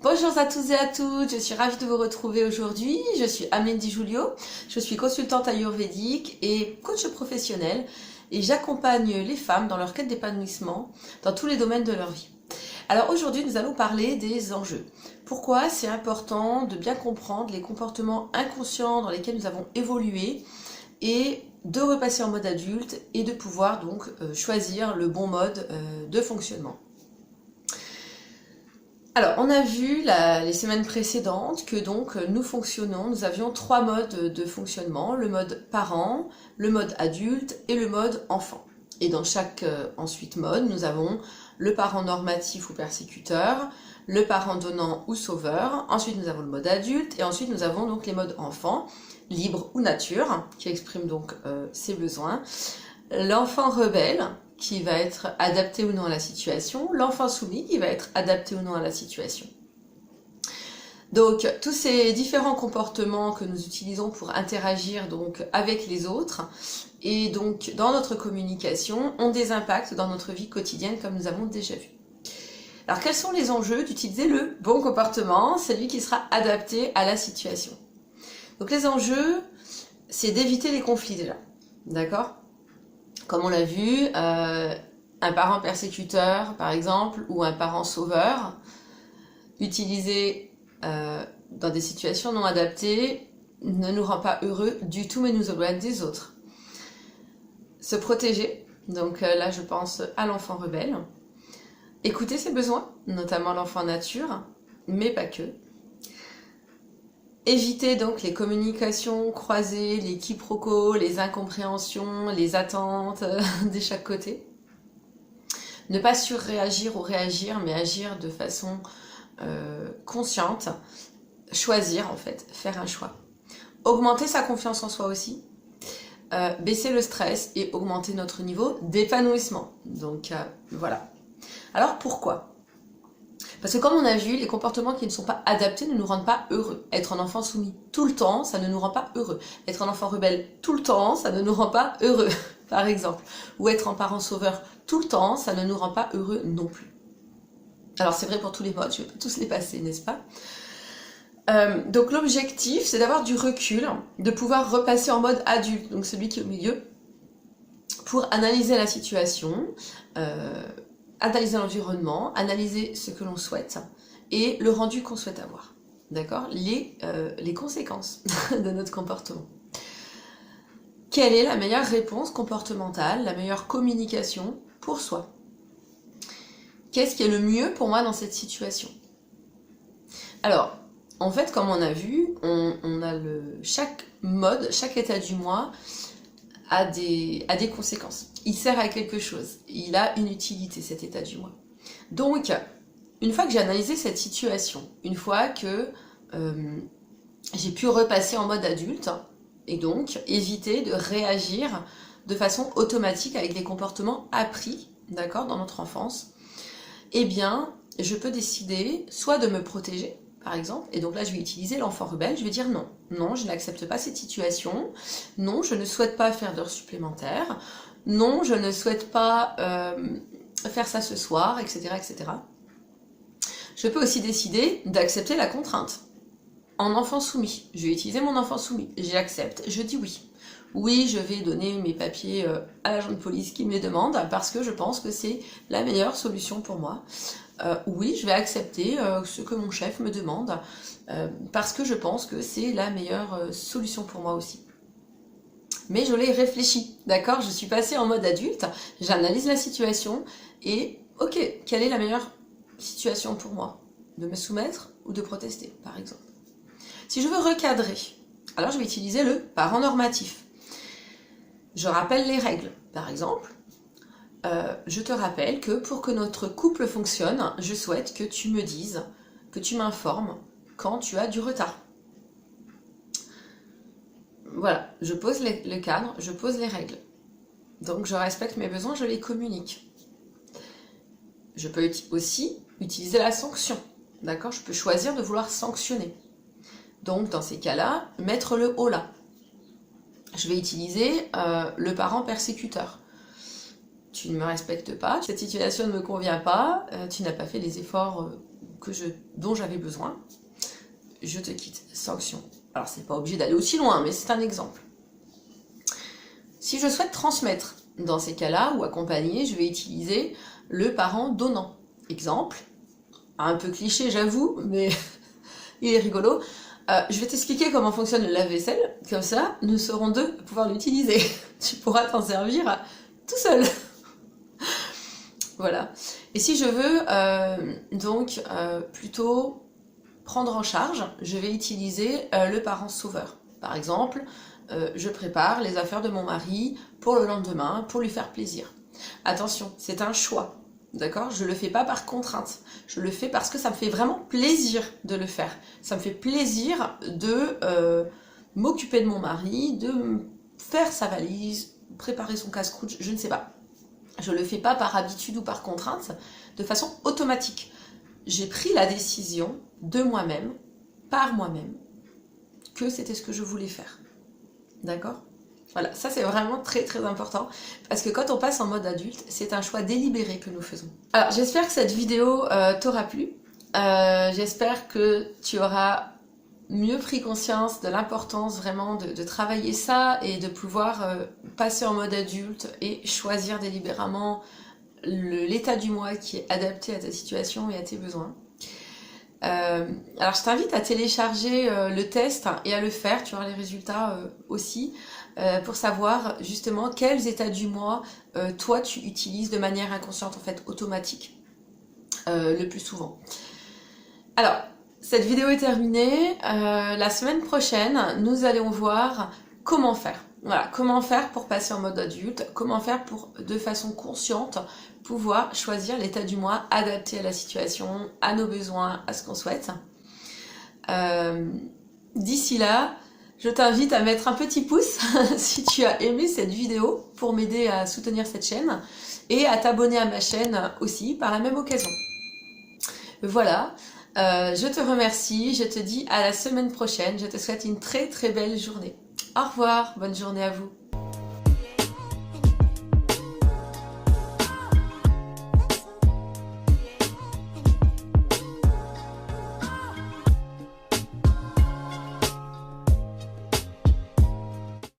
Bonjour à tous et à toutes, je suis ravie de vous retrouver aujourd'hui. Je suis Ameline Di Giulio, je suis consultante ayurvédique et coach professionnel et j'accompagne les femmes dans leur quête d'épanouissement dans tous les domaines de leur vie. Alors aujourd'hui, nous allons parler des enjeux. Pourquoi c'est important de bien comprendre les comportements inconscients dans lesquels nous avons évolué et de repasser en mode adulte et de pouvoir donc choisir le bon mode de fonctionnement. Alors, on a vu les semaines précédentes que donc nous avions 3 modes de fonctionnement, le mode parent, le mode adulte et le mode enfant. Et dans chaque ensuite mode, nous avons le parent normatif ou persécuteur, le parent donnant ou sauveur, ensuite nous avons le mode adulte et ensuite nous avons donc les modes enfant, libre ou nature, qui exprime donc ses besoins, l'enfant rebelle, qui va être adapté ou non à la situation, l'enfant soumis qui va être adapté ou non à la situation. Donc tous ces différents comportements que nous utilisons pour interagir donc avec les autres et donc dans notre communication ont des impacts dans notre vie quotidienne comme nous avons déjà vu. Alors quels sont les enjeux d'utiliser le bon comportement, celui qui sera adapté à la situation? Donc les enjeux, c'est d'éviter les conflits déjà, d'accord? Comme on l'a vu, un parent persécuteur, par exemple, ou un parent sauveur, utilisé dans des situations non adaptées, ne nous rend pas heureux du tout, mais nous éloigne des autres. Se protéger, donc là je pense à l'enfant rebelle. Écouter ses besoins, notamment l'enfant nature, mais pas que. Éviter donc les communications croisées, les quiproquos, les incompréhensions, les attentes de chaque côté. Ne pas surréagir ou réagir, mais agir de façon consciente. Choisir en fait, faire un choix. Augmenter sa confiance en soi aussi. Baisser le stress et augmenter notre niveau d'épanouissement. Donc voilà. Alors pourquoi ? Parce que comme on a vu, les comportements qui ne sont pas adaptés ne nous rendent pas heureux. Être un enfant soumis tout le temps, ça ne nous rend pas heureux. Être un enfant rebelle tout le temps, ça ne nous rend pas heureux, par exemple. Ou être un parent sauveur tout le temps, ça ne nous rend pas heureux non plus. Alors c'est vrai pour tous les modes, je vais pas tous les passer, n'est-ce pas ? Donc l'objectif, c'est d'avoir du recul, de pouvoir repasser en mode adulte, donc celui qui est au milieu, pour analyser la situation, analyser l'environnement, analyser ce que l'on souhaite et le rendu qu'on souhaite avoir. D'accord ? Les conséquences de notre comportement. Quelle est la meilleure réponse comportementale, la meilleure communication pour soi ? Qu'est-ce qui est le mieux pour moi dans cette situation ? Alors, en fait, comme on a vu, on a chaque mode, chaque état du moi a des conséquences. Il sert à quelque chose. Il a une utilité, cet état du moi. Donc, une fois que j'ai analysé cette situation, une fois que j'ai pu repasser en mode adulte, et donc éviter de réagir de façon automatique avec les comportements appris, d'accord, dans notre enfance, eh bien, je peux décider soit de me protéger, par exemple, et donc là je vais utiliser l'enfant rebelle, je vais dire non, non, je n'accepte pas cette situation, non, je ne souhaite pas faire d'heures supplémentaires, non, je ne souhaite pas faire ça ce soir, etc., etc. Je peux aussi décider d'accepter la contrainte. En enfant soumis, je vais utiliser mon enfant soumis, j'accepte, je dis oui. Oui, je vais donner mes papiers à l'agent de police qui me les demande parce que je pense que c'est la meilleure solution pour moi. Oui, je vais accepter ce que mon chef me demande parce que je pense que c'est la meilleure solution pour moi aussi. Mais je l'ai réfléchi, d'accord ? Je suis passée en mode adulte, j'analyse la situation et ok, quelle est la meilleure situation pour moi ? De me soumettre ou de protester, par exemple. Si je veux recadrer, alors je vais utiliser le parent normatif. Je rappelle les règles, par exemple. Je te rappelle que pour que notre couple fonctionne, je souhaite que tu me dises, que tu m'informes quand tu as du retard. Voilà, je pose le cadre, je pose les règles. Donc je respecte mes besoins, je les communique. Je peux aussi utiliser la sanction, d'accord ? Je peux choisir de vouloir sanctionner. Donc dans ces cas-là, mettre le holà. Je vais utiliser le parent persécuteur. tu ne me respectes pas, cette situation ne me convient pas, tu n'as pas fait les efforts dont j'avais besoin, je te quitte. Sanction. Alors c'est pas obligé d'aller aussi loin, mais c'est un exemple. Si je souhaite transmettre, dans ces cas-là, ou accompagner, je vais utiliser le parent donnant. Exemple, un peu cliché j'avoue, mais il est rigolo. Je vais t'expliquer comment fonctionne le lave-vaisselle, comme ça, nous serons deux à pouvoir l'utiliser. Tu pourras t'en servir tout seul. Voilà. Et si je veux plutôt prendre en charge, je vais utiliser le parent sauveur. Par exemple, je prépare les affaires de mon mari pour le lendemain, pour lui faire plaisir. Attention, c'est un choix. D'accord? Je le fais pas par contrainte. Je le fais parce que ça me fait vraiment plaisir de le faire. Ça me fait plaisir de m'occuper de mon mari, de faire sa valise, préparer son casse-croûte, je ne sais pas. Je le fais pas par habitude ou par contrainte, de façon automatique. J'ai pris la décision de moi-même, par moi-même, que c'était ce que je voulais faire. D'accord? Voilà, ça c'est vraiment très très important parce que quand on passe en mode adulte, c'est un choix délibéré que nous faisons. Alors j'espère que cette vidéo t'aura plu. J'espère que tu auras mieux pris conscience de l'importance vraiment de travailler ça et de pouvoir passer en mode adulte et choisir délibérément l'état du moi qui est adapté à ta situation et à tes besoins. Alors je t'invite à télécharger le test et à le faire, tu auras les résultats aussi, pour savoir justement quels états du moi toi tu utilises de manière inconsciente, en fait automatique, le plus souvent. Alors, cette vidéo est terminée, la semaine prochaine nous allons voir comment faire. Voilà, comment faire pour passer en mode adulte, comment faire pour, de façon consciente, pouvoir choisir l'état du moi adapté à la situation, à nos besoins, à ce qu'on souhaite. D'ici là, je t'invite à mettre un petit pouce si tu as aimé cette vidéo pour m'aider à soutenir cette chaîne et à t'abonner à ma chaîne aussi par la même occasion. Voilà, je te remercie, je te dis à la semaine prochaine, je te souhaite une très très belle journée. Au revoir, bonne journée à vous.